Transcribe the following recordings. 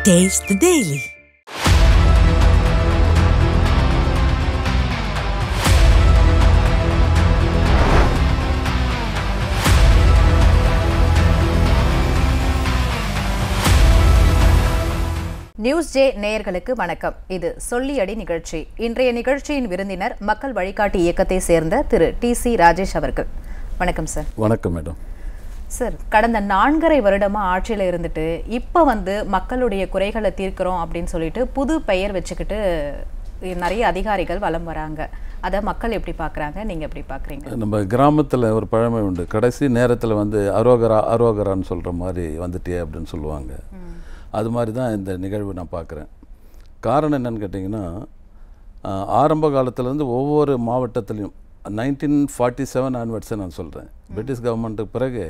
Taste the Daily. News J நேயர்களுக்கு வணக்கம். இது சொல்லியடி நிகழ்ச்சி. இன்றைய நிகழ்ச்சியின் விருந்தினர் மக்கள் வழிகாட்டி இயக்கத்தை சேர்ந்த திரு டி.சி. ராஜேஷ் அவர்கள். வணக்கம் சார். வணக்கம் மேடம். சார், கடந்த 4.5 வருடமா ஆட்சியில் இருந்துட்டு இப்போ மக்களுடைய குறைகளை தீர்க்கிறோம் அப்படின்னு சொல்லிட்டு புது பெயர் வச்சுக்கிட்டு நிறைய அதிகாரிகள் வலம் வராங்க. அதை மக்கள் எப்படி பார்க்குறாங்க, நீங்கள் எப்படி பார்க்குறீங்க? நம்ம கிராமத்தில் ஒரு பழமை உண்டு, கடைசி நேரத்தில் அரோகரா அரோகரான்னு சொல்கிற மாதிரி வந்துட்டே அப்படின்னு சொல்லுவாங்க. அது மாதிரி தான் இந்த நிகழ்வு நான் பார்க்குறேன். காரணம் என்னென்னு கேட்டிங்கன்னா, ஆரம்ப காலத்துலேருந்து ஒவ்வொரு மாவட்டத்துலேயும் 1947 ஆன்வர்ட்ஸை நான் சொல்கிறேன். பிரிட்டிஷ் கவர்மெண்ட்டுக்கு பிறகு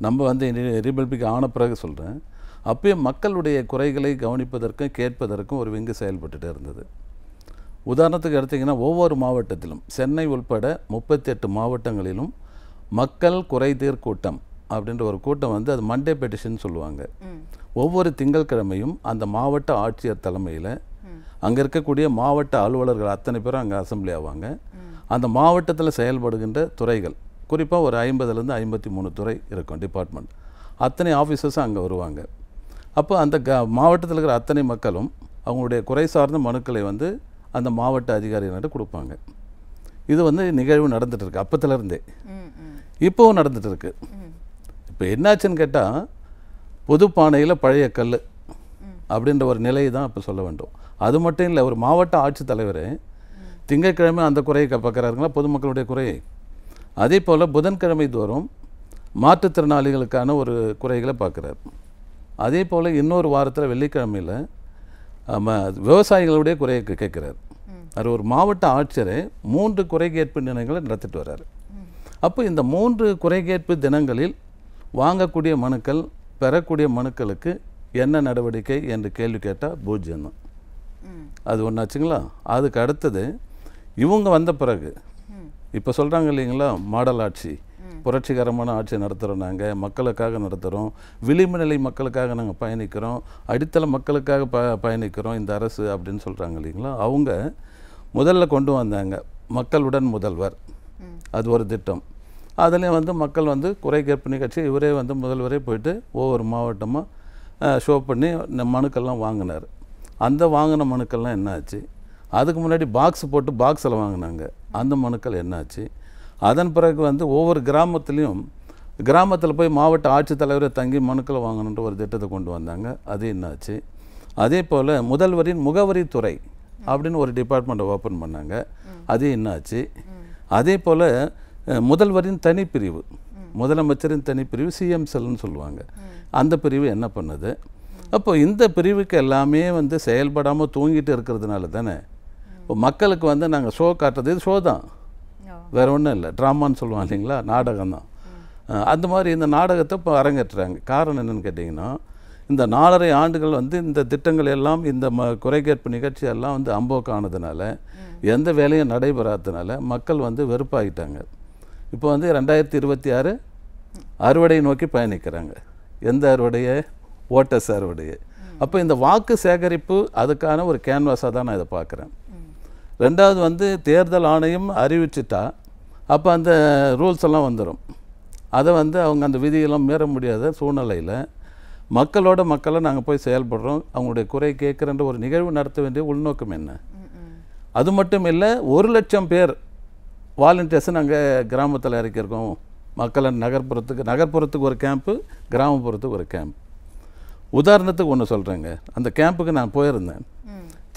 நம்ம ரிபப்ளிக் ஆன பிறகு சொல்கிறேன். அப்போயே மக்களுடைய குறைகளை கவனிப்பதற்கும் கேட்பதற்கும் ஒரு விங்கு செயல்பட்டுகிட்டே இருந்தது. உதாரணத்துக்கு எடுத்திங்கன்னா, ஒவ்வொரு மாவட்டத்திலும் சென்னை உள்பட 38 மாவட்டங்களிலும் மக்கள் குறைதீர் கூட்டம் அப்படின்ற ஒரு கூட்டம் அது மண்டே பெட்டிஷன் சொல்லுவாங்க. ஒவ்வொரு திங்கட்கிழமையும் அந்த மாவட்ட ஆட்சியர் தலைமையில் அங்கே இருக்கக்கூடிய மாவட்ட அலுவலர்கள் அத்தனை பேரும் அங்கே அசம்பிளி ஆவாங்க. அந்த மாவட்டத்தில் செயல்படுகின்ற துறைகள், குறிப்பாக ஒரு 50லேருந்து 53 துறை இருக்கும் டிபார்ட்மெண்ட், அத்தனை ஆஃபீஸர்ஸும் அங்கே வருவாங்க. அப்போ அந்த மாவட்டத்தில் இருக்கிற அத்தனை மக்களும் அவங்களுடைய குறை சார்ந்த மனுக்களை அந்த மாவட்ட அதிகாரிகிட்ட கொடுப்பாங்க. இது நிகழ்வு நடந்துகிட்டு இருக்கு அப்பத்துலேருந்தே, இப்போவும் நடந்துகிட்டு இருக்கு. இப்போ என்னாச்சுன்னு கேட்டால், புது பானையில் பழைய கல் அப்படின்ற ஒரு நிலையை தான் இப்போ சொல்ல வேண்டும். அது மட்டும் இல்லை, ஒரு மாவட்ட ஆட்சித்தலைவர் திங்கட்கிழமை அந்த குறையை பார்க்குறாருங்களா, பொதுமக்களுடைய குறையை. அதே போல் புதன்கிழமை தோறும் மாற்றுத்திறனாளிகளுக்கான ஒரு குறைகளை பார்க்குறாரு. அதே போல் இன்னொரு வாரத்தில் வெள்ளிக்கிழமையில் விவசாயிகளுடைய குறையை கேட்குறாரு. அது ஒரு மாவட்ட ஆட்சியரை 3 குறை கேட்பு தினங்களை நடத்திட்டு வர்றாரு. அப்போ இந்த 3 குறை கேட்பு தினங்களில் வாங்கக்கூடிய மனுக்கள், பெறக்கூடிய மனுக்களுக்கு என்ன நடவடிக்கை என்று கேள்வி கேட்டால் பூஜ்யம் தான். அது ஒன்றாச்சுங்களா. அதுக்கு அடுத்தது இவங்க வந்த பிறகு இப்போ சொல்கிறாங்க இல்லைங்களா, மாடல் ஆட்சி, புரட்சிகரமான ஆட்சி நடத்துகிறோம், நாங்கள் மக்களுக்காக நடத்துகிறோம், விளிம்பு நிலை மக்களுக்காக நாங்கள் பயணிக்கிறோம், அடித்தள மக்களுக்காக பயணிக்கிறோம் இந்த அரசு அப்படின்னு சொல்கிறாங்க இல்லைங்களா. அவங்க முதல்ல கொண்டு வந்தாங்க மக்களுடன் முதல்வர், அது ஒரு திட்டம். அதுலேயும் மக்கள் குறை கேட்பு நிகழ்ச்சி இவரே முதல்வரே போயிட்டு ஒவ்வொரு மாவட்டமாக ஷோ பண்ணி மனுக்கள்லாம் வாங்கினார். அந்த வாங்கின மனுக்கள்லாம் என்னாச்சு? அதுக்கு முன்னாடி பாக்ஸ் போட்டு பாக்ஸில் வாங்கினாங்க, அந்த மனுக்கள் என்னாச்சு? அதன் பிறகு ஒவ்வொரு கிராமத்தில் போய் மாவட்ட ஆட்சித்தலைவரை தங்கி மனுக்களை வாங்கணுன்ற ஒரு திட்டத்தை கொண்டு வந்தாங்க, அது என்னாச்சு? அதே போல் முதல்வரின் முகவரித்துறை அப்படின்னு ஒரு டிபார்ட்மெண்ட்டை ஓப்பன் பண்ணாங்க, அது என்னாச்சு? அதே போல் முதல்வரின் தனிப்பிரிவு, முதலமைச்சரின் தனிப்பிரிவு சிஎம் செல்னு சொல்லுவாங்க, அந்த பிரிவு என்ன பண்ணுது? அப்போ இந்த பிரிவுக்கு எல்லாமே செயல்படாமல் தூங்கிட்டு இருக்கிறதுனால தானே இப்போ மக்களுக்கு நாங்கள் ஷோ காட்டுறது, இது ஷோ தான், வேறு ஒன்றும் இல்லை, ட்ராமான்னு சொல்லுவாங்க இல்லைங்களா, நாடகம் தான். அந்த மாதிரி இந்த நாடகத்தை இப்போ அரங்கேற்றுறாங்க. காரணம் என்னென்னு கேட்டிங்கன்னா, இந்த 4.5 ஆண்டுகள் இந்த திட்டங்கள் எல்லாம், இந்த குறை கேட்பு நிகழ்ச்சி எல்லாம் அம்போக்கானதுனால, எந்த வேலையும் நடைபெறாததுனால மக்கள் வெறுப்பாகிட்டாங்க. இப்போ 2026 அறுவடை நோக்கி பயணிக்கிறாங்க. எந்த அறுவடையை? ஓட்டர்ஸ் அறுவடையை. அப்போ இந்த வாக்கு சேகரிப்பு அதுக்கான ஒரு கேன்வாஸாக தான் நான் இதை பார்க்குறேன். ரெண்டாவது தேர்தல் ஆணையம் அறிவிச்சிட்டா அப்போ அந்த ரூல்ஸ் எல்லாம் வந்துடும். அதை அவங்க அந்த விதியெல்லாம் மீற முடியாத சூழ்நிலையில் மக்களோட நாங்கள் போய் செயல்படுறோம், அவங்களுடைய குறை கேட்குறன்ற ஒரு நிகழ்வு நடத்த வேண்டிய உள்நோக்கம் என்ன? அது மட்டும் இல்லை, 1 லட்சம் பேர் வாலண்டியர்ஸை நாங்கள் கிராமத்தில் இறக்கியிருக்கோம். மக்களை நகர்ப்புறத்துக்கு ஒரு கேம்ப்பு, கிராமப்புறத்துக்கு ஒரு கேம்ப். உதாரணத்துக்கு ஒன்று சொல்கிறேங்க, அந்த கேம்புக்கு நான் போயிருந்தேன்.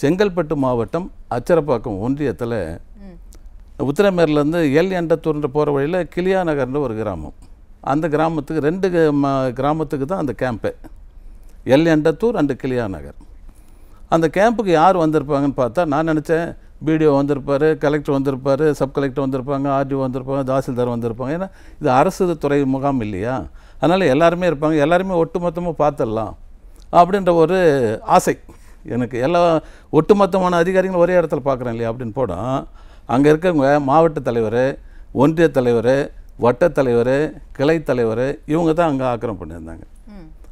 செங்கல்பட்டு மாவட்டம் அச்சரப்பாக்கம் ஒன்றியத்தில் உத்திரமேர்லேருந்து எண்டத்தூர்ன்ற போகிற வழியில் கிளியா நகர்ன்ற ஒரு கிராமம். அந்த கிராமத்துக்கு 2 கிராமத்துக்கு தான் அந்த கேம்பு, எண்டத்தூர் அண்டு கிளியா நகர். அந்த கேம்புக்கு யார் வந்திருப்பாங்கன்னு பார்த்தா, நான் நினச்சேன் பிடிஓ வந்திருப்பார், கலெக்டர் வந்திருப்பார், சப் கலெக்டர் வந்திருப்பாங்க, ஆர்டிஓ வந்திருப்பாங்க, தாசில்தார் வந்திருப்பாங்க. ஏன்னா இது அரசு துறை முகாம் இல்லையா, அதனால் எல்லாருமே இருப்பாங்க, எல்லாருமே ஒட்டுமொத்தமாக பார்த்துடலாம் அப்படின்ற ஒரு ஆசை எனக்கு. எல்லா ஒட்டுமொத்தமான அதிகாரிகளும் ஒரே இடத்துல பார்க்குறேன் இல்லையா அப்படின்னு போனால், அங்கே இருக்கவங்க மாவட்ட தலைவர், ஒன்றிய தலைவர், வட்ட தலைவர், கிளை தலைவர், இவங்க தான் அங்கே ஆக்கிரமம் பண்ணியிருந்தாங்க.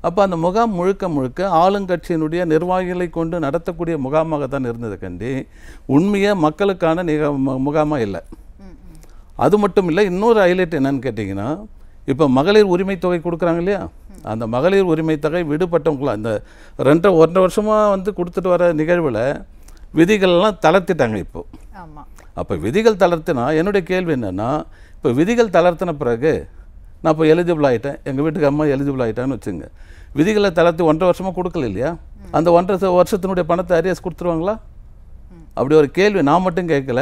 அப்போ அந்த முகாம் முழுக்க முழுக்க ஆளுங்கட்சியினுடைய நிர்வாகிகளை கொண்டு நடத்தக்கூடிய முகாமாக தான் இருந்தது கண்டி உண்மையாக மக்களுக்கான முகாமாக இல்லை. அது மட்டும் இல்லை, இன்னொரு ஹைலைட் என்னன்னு கேட்டிங்கன்னா, இப்போ மகளிர் உரிமை தொகை கொடுக்குறாங்க இல்லையா, அந்த மகளிர் உரிமை தொகை விடுபட்டவங்களாம் இந்த 1.5 வருஷமாக வந்து கொடுத்துட்டு வர நிகழ்வில் விதிகள்லாம் தளர்த்திட்டாங்க இப்போது. அப்போ விதிகள் தளர்த்தினா என்னுடைய கேள்வி என்னென்னா, இப்போ விதிகள் தளர்த்தின பிறகு நான் இப்போ எலிஜிபிள் ஆகிட்டேன், எங்கள் வீட்டுக்கு அம்மா எலிஜிபிள் ஆகிட்டான்னு வச்சுங்க, விதிகளை தளர்த்தி 1.5 வருஷமாக கொடுக்கல இல்லையா, அந்த 1.5 வருஷத்தினுடைய பணத்தை அரியஸ் கொடுத்துருவாங்களா? அப்படி ஒரு கேள்வி நான் மட்டும் கேட்கல,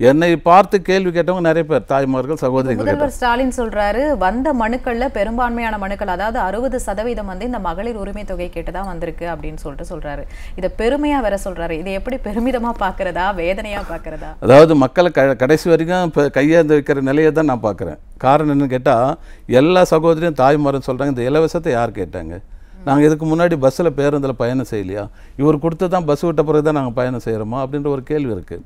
என்னை பார்த்து கேள்வி கேட்டவங்க நிறைய பேர், தாய்மார்கள், சகோதரிகள். முதல்வர் ஸ்டாலின் சொல்றாரு, வந்த மனுக்கள்ல பெரும்பான்மையான மனுக்கள், அதாவது 60% வந்து இந்த மகளிர் உரிமை தொகை கேட்டுதான் வந்திருக்கு அப்படின்னு சொல்றாரு. இதை பெருமையா வேற சொல்றாரு. இதை எப்படி பெருமிதமா பாக்குறதா, வேதனையா பாக்குறதா? அதாவது மக்களை கடைசி வரைக்கும் கையேந்து வைக்கிற நிலையை தான் நான் பார்க்குறேன். காரணம் என்னன்னு கேட்டால், எல்லா சகோதரியும் தாய்மாரும் சொல்கிறாங்க, இந்த இலவசத்தை யார் கேட்டாங்க? நாங்கள் இதுக்கு முன்னாடி பஸ்ஸில் பேருந்தில் பயணம் செய்யலையா? இவர் கொடுத்து தான் பஸ் விட்ட பிறகு தான் நாங்கள் பயணம் செய்கிறோமா அப்படின்ற ஒரு கேள்வி இருக்குது.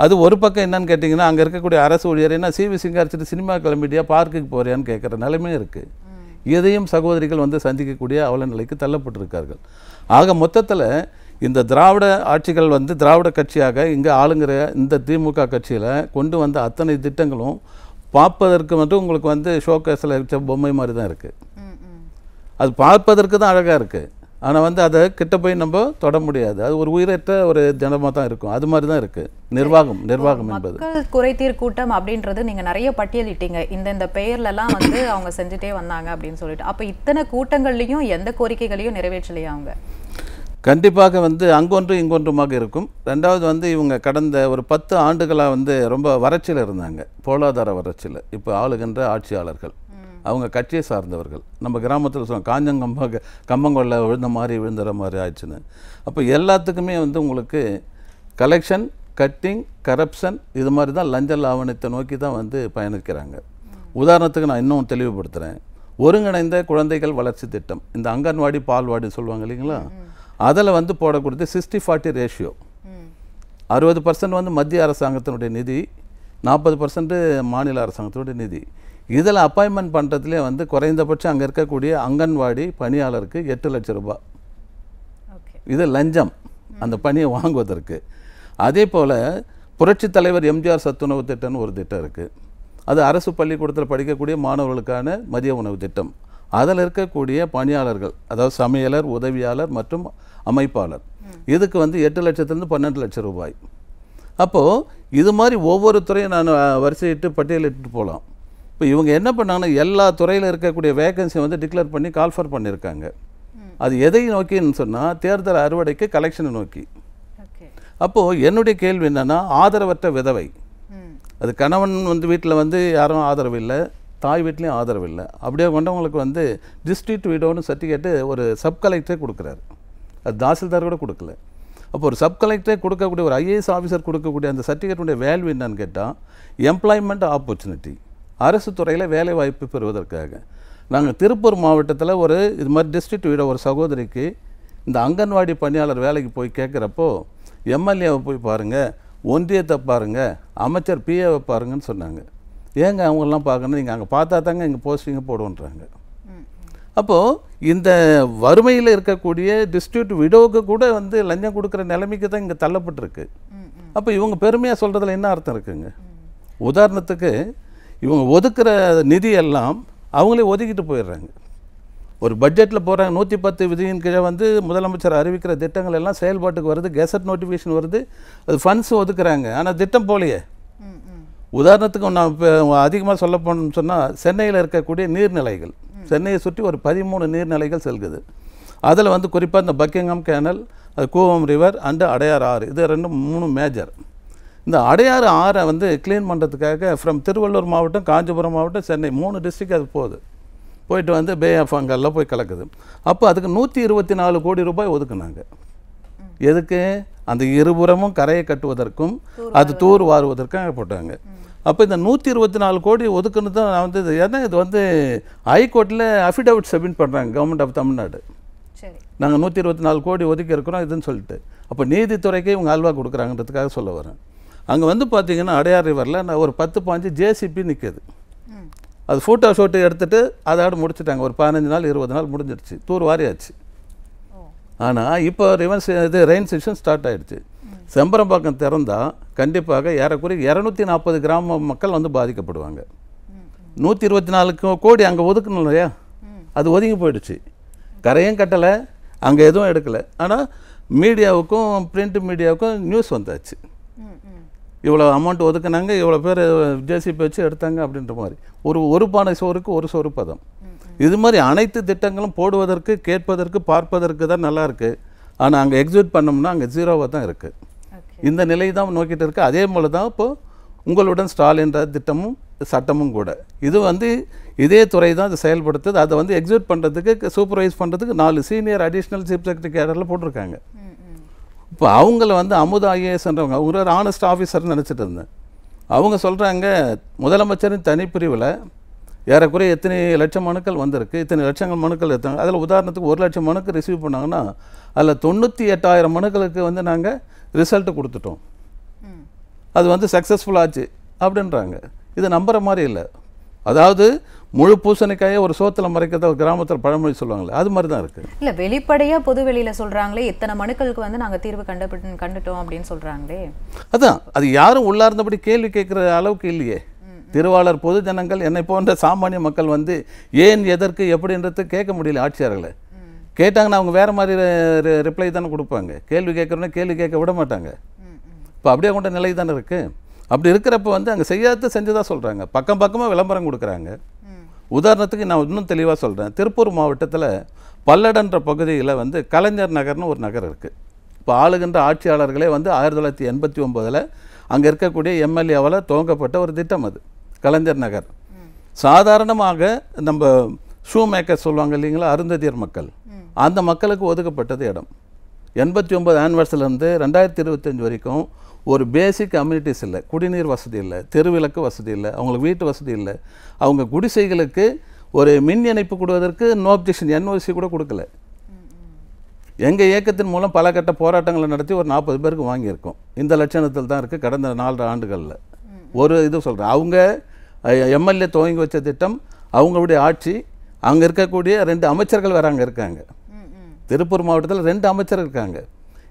அது ஒரு பக்கம் என்னன்னு கேட்டிங்கன்னா, அங்கே இருக்கக்கூடிய அரசு ஊழியர் என்ன சிவி சிங்காரிச்சிட்டு சினிமா கிளம்பிட்டியா, பார்க்குக்கு போறியான்னு கேட்குற நிலைமையும் இருக்குது. இதையும் சகோதரிகள் வந்து சந்திக்கக்கூடிய அவல நிலைக்கு தள்ளப்பட்டிருக்கார்கள். ஆக மொத்தத்தில் இந்த திராவிட ஆட்சிகள் வந்து திராவிட கட்சியாக இங்கே ஆளுங்கிற இந்த திமுக கட்சியில் கொண்டு வந்த அத்தனை திட்டங்களும் பார்ப்பதற்கு மட்டும் உங்களுக்கு வந்து ஷோகேஸில் வச்ச பொம்மை மாதிரி தான் இருக்குது. அது பார்ப்பதற்கு தான் அழகாக இருக்குது, ஆனால் வந்து அதை கிட்ட போய் நம்ம தொட முடியாது. அது ஒரு உயிரற்ற ஒரு ஜனமாக தான் இருக்கும். அது மாதிரி தான் இருக்குது நிர்வாகம் என்பது. மக்கள் குறைதீர் கூட்டம் அப்படின்றது நீங்கள் நிறைய பட்டியலிட்டீங்க, இந்த பெயர்லலாம் வந்து அவங்க செஞ்சுட்டே வந்தாங்க அப்படின்னு சொல்லிட்டு. அப்போ இத்தனை கூட்டங்கள்லையும் எந்த கோரிக்கைகளையும் நிறைவேற்றலையா அவங்க? கண்டிப்பாக வந்து அங்கொன்று இங்கொன்றுமாக இருக்கும். ரெண்டாவது வந்து இவங்க கடந்த ஒரு 10 ஆண்டுகளாக வந்து ரொம்ப வறட்சியில் இருந்தாங்க, பொருளாதார வறட்சியில். இப்போ ஆளுகின்ற ஆட்சியாளர்கள் அவங்க கட்சியை சார்ந்தவர்கள். நம்ம கிராமத்தில் சொல்லுவோம், கம்பங்கொள்ள விழுந்த மாதிரி விழுந்துற மாதிரி ஆயிடுச்சுன்னு. அப்போ எல்லாத்துக்குமே வந்து உங்களுக்கு கலெக்ஷன், கட்டிங், கரப்ஷன் இது மாதிரி தான் லஞ்ச லாவணத்தை நோக்கி தான் வந்து பயணிக்கிறாங்க. உதாரணத்துக்கு நான் இன்னும் தெளிவுபடுத்துகிறேன். ஒருங்கிணைந்த குழந்தைகள் வளர்ச்சி திட்டம், இந்த அங்கன்வாடி பால்வாடி சொல்லுவாங்க இல்லைங்களா, அதில் வந்து போடக்கூடியது 60-40 ரேஷியோ. 60% வந்து மத்திய அரசாங்கத்தினுடைய நிதி, 40% மாநில அரசாங்கத்தினுடைய நிதி. இதில் அப்பாயின்மெண்ட் பண்ணுறதுலேயே வந்து குறைந்தபட்சம் அங்கே இருக்கக்கூடிய அங்கன்வாடி பணியாளருக்கு 8 லட்சம் ரூபாய். இது லஞ்சம் அந்த பணியை வாங்குவதற்கு. அதே போல் புரட்சித் தலைவர் எம்ஜிஆர் சத்துணவு திட்டம்னு ஒரு திட்டம் இருக்குது. அது அரசு பள்ளிக்கூடத்தில் படிக்கக்கூடிய மாணவர்களுக்கான மதிய உணவு திட்டம். அதில் இருக்கக்கூடிய பணியாளர்கள், அதாவது சமையலர், உதவியாளர் மற்றும் அமைப்பாளர், இதுக்கு வந்து 8 லட்சத்துலேருந்து 12 லட்சம் ரூபாய். அப்போது இது மாதிரி ஒவ்வொரு துறையும் நான் வரிசையிட்டு பட்டியலிட்டு போகலாம். இப்போ இவங்க என்ன பண்ணாங்கன்னா, எல்லா துறையில் இருக்கக்கூடிய வேகன்சி வந்து டிக்ளேர் பண்ணி கால்ஃபர் பண்ணியிருக்காங்க. அது எதை நோக்கின்னு சொன்னால், தேர்தல் அறுவடைக்கு கலெக்ஷனை நோக்கி. அப்போது என்னுடைய கேள்வி என்னென்னா, ஆதரவற்ற விதவை, அது கணவன் வந்து வீட்டில் வந்து யாரும் ஆதரவு இல்லை, தாய் வீட்லேயும் ஆதரவு இல்லை, அப்படியே கொண்டவங்களுக்கு வந்து டிஸ்ட்ரிக்ட் விடோன்னு சர்டிஃபிகேட்டு ஒரு சப் கலெக்டரே கொடுக்குறாரு. அது தாசில்தார் கூட கொடுக்கல. அப்போ ஒரு சப் கலெக்டரே கொடுக்கக்கூடிய, ஒரு ஐஏஎஸ் ஆஃபீஸர் கொடுக்கக்கூடிய அந்த சர்டிஃபிகேட்டுடைய வேல்யூ என்னன்னு கேட்டால், எம்ப்ளாய்மெண்ட் ஆப்பர்ச்சுனிட்டி, அரசு துறையில் வேலை வாய்ப்பு பெறுவதற்காக. நாங்கள் திருப்பூர் மாவட்டத்தில் ஒரு இது மாதிரி டிஸ்ட்ரிக்ட் வீட ஒரு சகோதரிக்கு இந்த அங்கன்வாடி பணியாளர் வேலைக்கு போய் கேட்குறப்போ, எம்எல்ஏவை போய் பாருங்கள், ஒன்றியத்தை பாருங்கள், அமைச்சர் பிஏவை பாருங்கன்னு சொன்னாங்க. ஏங்க அவங்களெலாம் பார்க்கணும், நீங்கள் அங்கே பார்த்தா தாங்க இங்கே போஸ்டிங்கை போடுவோன்றாங்க. அப்போது இந்த வறுமையில் இருக்கக்கூடிய டிஸ்ட்ரிக்ட் விடோவுக்கு கூட வந்து லஞ்சம் கொடுக்குற நிலைமைக்கு தான் இங்கே தள்ளப்பட்டிருக்கு. அப்போ இவங்க பெருமையாக சொல்கிறதுல என்ன அர்த்தம் இருக்குங்க? உதாரணத்துக்கு இவங்க ஒதுக்குற நிதி எல்லாம் அவங்களே ஒதுக்கிட்டு போயிடுறாங்க. ஒரு பட்ஜெட்டில் போகிறாங்க, 110 விதியின் கீழே வந்து முதலமைச்சர் அறிவிக்கிற திட்டங்கள் எல்லாம் செயல்பாட்டுக்கு வருது, கெசட் நோட்டிஃபிகேஷன் வருது, அது ஃபண்ட்ஸ் ஒதுக்குறாங்க, ஆனால் திட்டம் போலையே. உதாரணத்துக்கு நான் இப்போ அதிகமாக சொல்ல போனோம்னு சொன்னால், சென்னையில் இருக்கக்கூடிய நீர்நிலைகள், சென்னையை சுற்றி ஒரு 13 நீர்நிலைகள் செல்குது. அதில் வந்து குறிப்பாக இந்த பக்கிங்ஹாம் கேனல், அது கூவம் ரிவர் அண்டு அடையாறு ஆறு, இது 2-3 மேஜர். இந்த அடையாறு ஆறை வந்து க்ளீன் பண்ணுறதுக்காக ஃப்ரம் திருவள்ளூர் மாவட்டம், காஞ்சிபுரம் மாவட்டம், சென்னை 3 டிஸ்ட்ரிக்ட் அது போயிட்டு வந்து பே ஆஃப் அங்கெல்லாம் போய் கலக்குது. அப்போ அதுக்கு 124 கோடி ரூபாய் ஒதுக்குனாங்க. எதுக்கு? அந்த இருபுறமும் கரையை கட்டுவதற்கும் அது தூர் வாருவதற்காக போட்டாங்க. அப்போ இந்த 124 கோடி ஒதுக்குன்னு தான் நான் வந்து ஏன்னா இது வந்து ஹைகோர்ட்டில் அஃபிடவிட் சப்மிட் பண்ணுறாங்க கவர்மெண்ட் ஆஃப் தமிழ்நாடு. நாங்கள் 124 கோடி ஒதுக்கி இருக்கிறோம் இதுன்னு சொல்லிட்டு. அப்போ நீதித்துறைக்கே இவங்க அல்வா கொடுக்குறாங்கன்றதுக்காக சொல்ல வரேன். அங்கே வந்து பார்த்தீங்கன்னா அடையார் ரிவரில் நான் ஒரு 10-15 ஜேசிபி நிற்கிது. அது ஃபோட்டோ ஷூட்டு எடுத்துகிட்டு அதோட முடிச்சுட்டாங்க. ஒரு 15 நாள் 20 நாள் முடிஞ்சிடுச்சு, தூர் வாரியாச்சு. ஆனால் இப்போ ரெயின் சீசன் ஸ்டார்ட் ஆகிடுச்சு. செம்பரம்பாக்கம் திறந்தால் கண்டிப்பாக ஏறக்குறைய 240 கிராம மக்கள் வந்து பாதிக்கப்படுவாங்க. 124 கோடி அங்கே ஒதுக்கணும் இல்லையா, அது ஒதுங்கி போயிடுச்சு. கரையும் கட்டலை, அங்கே எதுவும் எடுக்கலை. ஆனால் மீடியாவுக்கும் பிரிண்ட் மீடியாவுக்கும் நியூஸ் வந்தாச்சு, இவ்வளோ அமௌண்ட் ஒதுக்குனாங்க, இவ்வளோ பேர் ஜேசிபி வச்சு எடுத்தாங்க அப்படின்ற மாதிரி. ஒரு பானை சோறுக்கு ஒரு சோறு பதம். இது மாதிரி அனைத்து திட்டங்களும் போடுவதற்கு, கேட்பதற்கு, பார்ப்பதற்கு தான் நல்லா இருக்குது. ஆனால் அங்கே எக்ஸிக்யூட் பண்ணோம்னா அங்கே ஜீரோவாக தான் இருக்குது. இந்த நிலை தான் நோக்கிட்டு இருக்குது. அதே போல் தான் இப்போது உங்களுடன் ஸ்டாலின்ற திட்டமும் சட்டமும் கூட இது வந்து இதே துறை தான் அதை செயல்படுத்துது. அதை வந்து எக்ஸிக்யூட் பண்ணுறதுக்கு, சூப்பர்வைஸ் பண்ணுறதுக்கு 4 சீனியர் அடிஷ்னல் சீஃப் செக்ரட்டரி கேடரில் போட்டிருக்காங்க. இப்போ அவங்கள வந்து அமுதா ஐஏஎஸ்ன்றவங்க, அவங்க ஒரு ஆனஸ்ட் ஆஃபீஸர்னு நினச்சிட்டு இருந்தேன். அவங்க சொல்கிறாங்க முதலமைச்சரின் தனிப்பிரிவில் ஏறக்குறைய எத்தனை லட்சம் மனுக்கள் வந்திருக்கு, இத்தனை லட்சங்கள் மனுக்கள் எடுத்தாங்க. அதில் உதாரணத்துக்கு 1 லட்சம் மனுக்கு ரிசீவ் பண்ணாங்கன்னா அதில் 98,000 மனுக்களுக்கு வந்து நாங்கள் ரிசல்ட்டு கொடுத்துட்டோம், அது வந்து சக்ஸஸ்ஃபுல் ஆச்சு அப்படின்றாங்க. இது நம்புகிற மாதிரி இல்லை. அதாவது முழு பூசணிக்காயை ஒரு சோத்தில் மறைக்கிறத ஒரு கிராமத்தில் பழமொழி சொல்லுவாங்களே, அது மாதிரி தான் இருக்குது. இல்லை, வெளிப்படையாக பொது வெளியில் சொல்கிறாங்களே இத்தனை மனுக்களுக்கு வந்து நாங்கள் தீர்வு கண்டுட்டோம் அப்படின்னு சொல்கிறாங்களே. அதான், அது யாரும் உள்ளார்ந்தபடி கேள்வி கேட்குற அளவுக்கு இல்லையே. திருவாளர் பொது ஜனங்கள் என்னை போன்ற சாமானிய மக்கள் வந்து ஏன், எதற்கு, எப்படின்றது கேட்க முடியல. ஆட்சியாளர்களை கேட்டாங்கன்னா அவங்க வேறு மாதிரி ரிப்ளை தானே கொடுப்பாங்க. கேள்வி கேட்குறோன்னா கேள்வி கேட்க விட மாட்டாங்க. இப்போ அப்படியே கொண்ட நிலை தானே இருக்குது. அப்படி இருக்கிறப்ப வந்து அங்கே செய்யாத செஞ்சதாக சொல்கிறாங்க, பக்கம் பக்கமாக விளம்பரம் கொடுக்குறாங்க. உதாரணத்துக்கு நான் இன்னும் தெளிவாக சொல்கிறேன். திருப்பூர் மாவட்டத்தில் பல்லடன்ற பகுதியில் வந்து கலைஞர் நகர்னு ஒரு நகர் இருக்குது. இப்போ ஆளுகின்ற ஆட்சியாளர்களே வந்து 1989 அங்கே இருக்கக்கூடிய எம்எல்ஏவால் துவங்கப்பட்ட ஒரு திட்டம் அது கலைஞர் நகர். சாதாரணமாக நம்ம ஷூ மேக்கர் சொல்லுவாங்க இல்லைங்களா, அருந்ததியர் மக்கள், அந்த மக்களுக்கு ஒதுக்கப்பட்டது இடம். 89 ஆனிவர்சரிலேருந்து 2025 வரைக்கும் ஒரு பேசிக் அம்யூனிட்டிஸ் இல்லை, குடிநீர் வசதி இல்லை, தெருவிளக்கு வசதி இல்லை, அவங்களுக்கு வீட்டு வசதி இல்லை. அவங்க குடிசைகளுக்கு ஒரு மின் இணைப்பு கொடுவதற்கு நோ அப்ஜெக்ஷன் என்ஓசி கூட கொடுக்கல. எங்கள் இயக்கத்தின் மூலம் பல கட்ட போராட்டங்களை நடத்தி ஒரு 40 பேருக்கு வாங்கியிருக்கோம். இந்த லட்சணத்தில் தான் இருக்குது கடந்த 4 ஆண்டுகளில். ஒரு இது சொல்கிறேன், அவங்க எம்எல்ஏ துவங்கி வச்ச திட்டம், அவங்களுடைய ஆட்சி, அங்கே இருக்கக்கூடிய 2 அமைச்சர்கள் வேறு அங்கே இருக்காங்க. திருப்பூர் மாவட்டத்தில் 2 அமைச்சர் இருக்காங்க.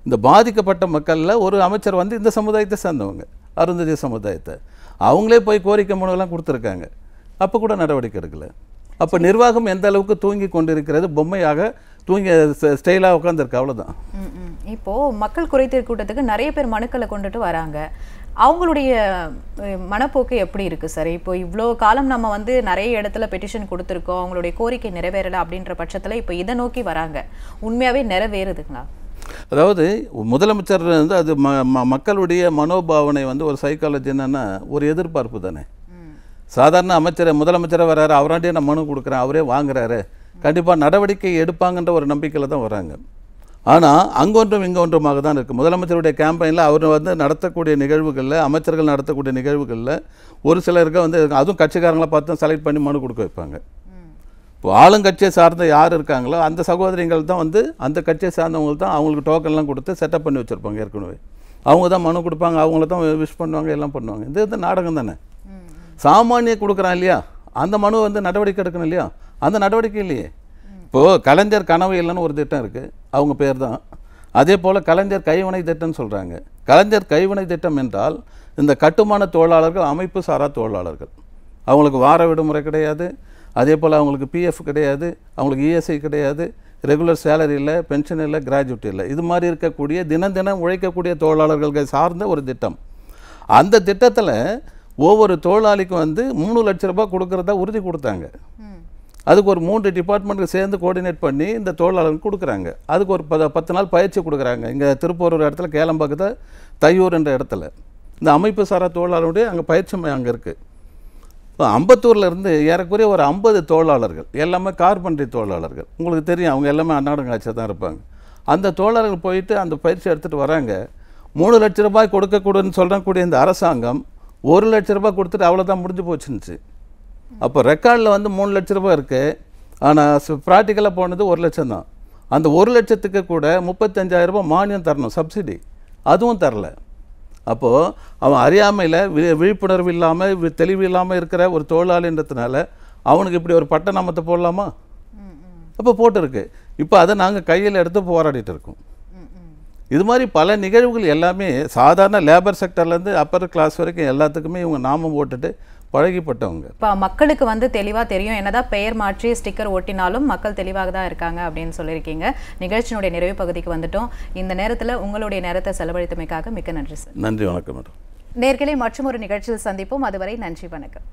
இந்த பாதிக்கப்பட்ட மக்களில் ஒரு அமைச்சர் வந்து இந்த சமுதாயத்தை சேர்ந்தவங்க, அருந்ததிய சமுதாயத்தை. அவங்களே போய் கோரிக்கை மனுவெல்லாம் கொடுத்துருக்காங்க, அப்போ கூட நடவடிக்கை எடுக்கலை. அப்போ நிர்வாகம் எந்த அளவுக்கு தூங்கி கொண்டிருக்கிறது, பொம்மையாக தூங்கி ஸ்டைலாக உட்காந்துருக்கு, அவ்வளோதான். இப்போது மக்கள் குறைதீர் கூட்டத்துக்கு நிறைய பேர் மனுக்களை கொண்டுட்டு வராங்க. அவங்களுடைய மனப்போக்கு எப்படி இருக்குது சார்? இப்போ இவ்வளோ காலம் நம்ம வந்து நிறைய இடத்துல பெட்டிஷன் கொடுத்துருக்கோம், அவங்களுடைய கோரிக்கை நிறைவேறலை அப்படின்ற பட்சத்தில் இப்போ இதை நோக்கி வராங்க, உண்மையாகவே நிறைவேறுதுங்களா? அதாவது முதலமைச்சர் வந்து அது மக்களுடைய மனோபாவனை வந்து ஒரு சைக்காலஜி என்னென்னா ஒரு எதிர்பார்ப்பு தானே. சாதாரண முதலமைச்சராக வர்றாரு, அவராண்டியே நான் மனு கொடுக்குறேன், அவரே வாங்குறாரு, கண்டிப்பாக நடவடிக்கை எடுப்பாங்கன்ற ஒரு நம்பிக்கையில் தான் வராங்க. ஆனால் அங்கொன்றும் இங்கொன்றுமாக தான் இருக்குது. முதலமைச்சருடைய கேம்பெயினில் அவர் வந்து நடத்தக்கூடிய நிகழ்வுகளில், அமைச்சர்கள் நடத்தக்கூடிய நிகழ்வுகளில் ஒரு சிலருக்கு வந்து அதுவும் கட்சிக்காரங்களை பார்த்து செலக்ட் பண்ணி மனு கொடுக்க வைப்பாங்க. இப்போ ஆளுங்கட்சியை சார்ந்த யார் இருக்காங்களோ அந்த சகோதரிகள் தான் வந்து அந்த கட்சியை சார்ந்தவங்களுக்கு தான் அவங்களுக்கு டோக்கன்லாம் கொடுத்து செட்டப் பண்ணி வச்சுருப்பாங்க. ஏற்கனவே அவங்க தான் மனு கொடுப்பாங்க, அவங்கள தான் விஷ் பண்ணுவாங்க, எல்லாம் பண்ணுவாங்க. இது வந்து நாடகம் தானே. சாமானிய கொடுக்குறான் இல்லையா, அந்த மனு வந்து நடவடிக்கை எடுக்கணும் இல்லையா, அந்த நடவடிக்கை இல்லையே. இப்போது கலைஞர் கனவு இல்லைன்னு ஒரு திட்டம் இருக்குது, அவங்க பேர் தான். அதே போல் கலைஞர் கைவினை திட்டம்னு சொல்கிறாங்க. கலைஞர் கைவினை திட்டம் என்றால் இந்த கட்டுமான தொழிலாளர்கள், அமைப்பு சாரா தொழிலாளர்கள், அவங்களுக்கு வார விடுமுறை கிடையாது, அதே போல் அவங்களுக்கு பிஎஃப் கிடையாது, அவங்களுக்கு இஎஸ்ஐ கிடையாது, ரெகுலர் சேலரி இல்லை, பென்ஷன் இல்லை, கிராஜுவிட்டி இல்லை. இது மாதிரி இருக்கக்கூடிய தினம் உழைக்கக்கூடிய தொழிலாளர்களுக்கு சார்ந்த ஒரு திட்டம். அந்த திட்டத்தில் ஒவ்வொரு தொழிலாளிக்கும் வந்து 3 லட்ச ரூபாய் கொடுக்குறதா உறுதி கொடுத்தாங்க. அதுக்கு ஒரு 3 டிபார்ட்மெண்ட்டுக்கு சேர்ந்து கோஆர்டினேட் பண்ணி இந்த தொழிலாளர்களுக்கு கொடுக்குறாங்க. அதுக்கு ஒரு 10 நாள் பயிற்சி கொடுக்குறாங்க. இங்கே திருப்பூர் ஒரு இடத்துல, கேளம்பாக்கத்தில் தையூர் என்ற இடத்துல இந்த அமைப்பு சாரா தொழிலாளருடைய அங்கே பயிற்சி அங்கே இருக்குது. இப்போ அம்பத்தூரில் இருந்து ஏறக்குறைய ஒரு 50 தொழிலாளர்கள், எல்லாமே கார்பெண்டரி தொழிலாளர்கள், உங்களுக்கு தெரியும், அவங்க எல்லாமே அன்னாடங்காட்சியாக தான் இருப்பாங்க. அந்த தொழிலாளர்கள் போயிட்டு அந்த பயிற்சி எடுத்துகிட்டு வராங்க. 3 லட்ச ரூபாய் கொடுக்கக்கூடாதுன்னு சொல்லக்கூடிய இந்த அரசாங்கம் 1 லட்ச ரூபாய் கொடுத்துட்டு அவ்வளோதான் முடிஞ்சு போச்சுருந்துச்சு. அப்போ ரெக்கார்டில் வந்து 3 லட்ச ரூபாய் இருக்குது, ஆனால் ப்ராக்டிக்கலாக போனது 1 லட்சம் தான். அந்த 1 லட்சத்துக்கு கூட 35,000 ரூபாய் மானியம் தரணும், சப்சிடி, அதுவும் தரல. அப்போது அவன் அறியாமையில் விழிப்புணர்வு இல்லாமல் தெளிவு இல்லாமல் இருக்கிற ஒரு தொழிலாளின்றதுனால அவனுக்கு இப்படி ஒரு பட்ட நாமத்தை போடலாமா? அப்போ போட்டிருக்கு. இப்போ அதை நாங்கள் கையில் எடுத்து போராடிட்டு இருக்கோம். இது மாதிரி பல நிகழ்வுகள் எல்லாமே சாதாரண லேபர் செக்டர்லேருந்து அப்பர் கிளாஸ் வரைக்கும் எல்லாத்துக்குமே இவங்க நாமம் போட்டுட்டு பழகிப்பட்டவங்க. இப்போ மக்களுக்கு வந்து தெளிவாக தெரியும், என்னதான் பெயர் மாற்றி ஸ்டிக்கர் ஒட்டினாலும் மக்கள் தெளிவாக தான் இருக்காங்க அப்படின்னு சொல்லியிருக்கீங்க. நிகழ்ச்சியினுடைய நிறைவு பகுதிக்கு வந்துட்டோம். இந்த நேரத்தில் உங்களுடைய நேரத்தை செலவழித்தமைக்காக மிக்க நன்றி சார். நன்றி, வணக்கம் மேடம். நேர்களே, மற்றும் ஒரு நிகழ்ச்சியில் சந்திப்போம். அதுவரை நன்றி, வணக்கம்.